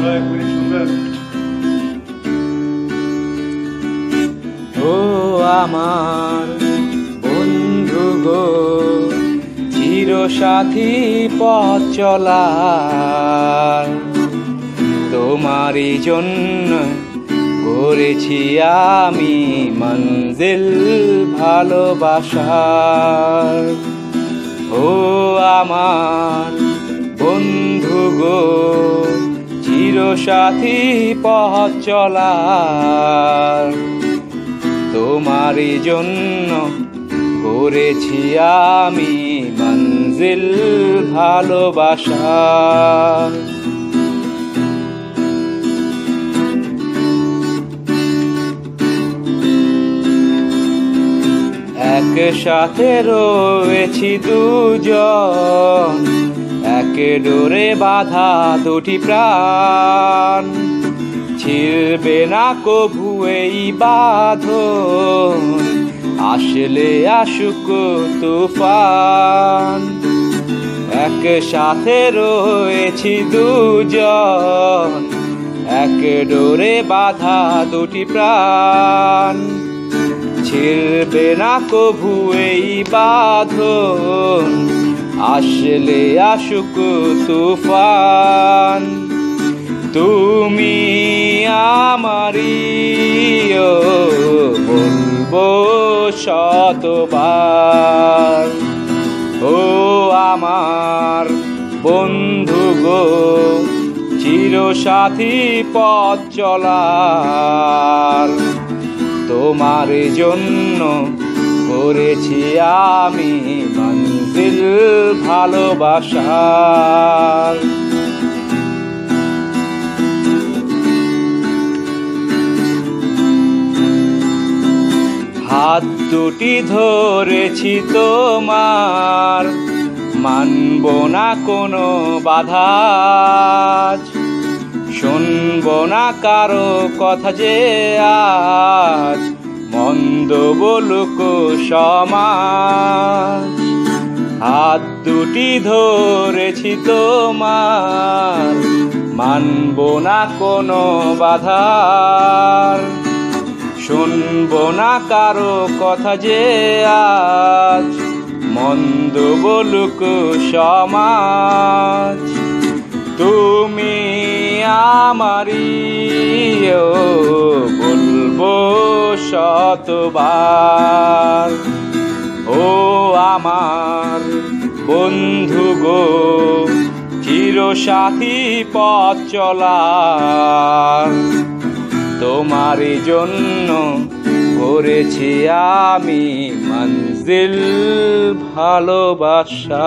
ও আমার বন্ধু গো, চিরসাথী পথ চলার, তোমারই জন্য গড়েছি আমি মঞ্জিল ভালোবাসার। ও আমার বন্ধু গো, চিরসাথী পথ চলার, তোমারই জন্য গড়েছি আমি মঞ্জিল ভালোবাসার। একসাথে রয়েছি দুজন, এক ডোরে বাঁধা দুটি প্রাণ, ছিড়বে না কভু এই বাঁধন, আসলে আসুক তুফান। একসাথে রয়েছি দুজন, এক ডোরে বাঁধা দুটি প্রাণ, ছিড়বে না কভু এই বাঁধন, আসলে আসুক তুফান। তুমি আমারি বলবো শতবার। ও আমার বন্ধু গো, চিরসাথী পথ চলার, তোমার জন্য করেছি আমি মঞ্জিল ভালোবাসার। হাত দুটি ধরেছি তোমার, মানব না কোনো বাধা, শুনব না কারো কথা যে আজ মন্দ বলুক সমাজ। হাত দুটি ধরেছি তোমার, মানব না কোনো বাধা, শুনব না কারো কথা যে আজ মন্দ বলুক সমাজ। তুমি আমারি বলবো শতবার। ও আমার বন্ধু গো, চিরসাথী পথ চলার, তোমারই জন্য করেছি আমি মঞ্জিল ভালোবাসার।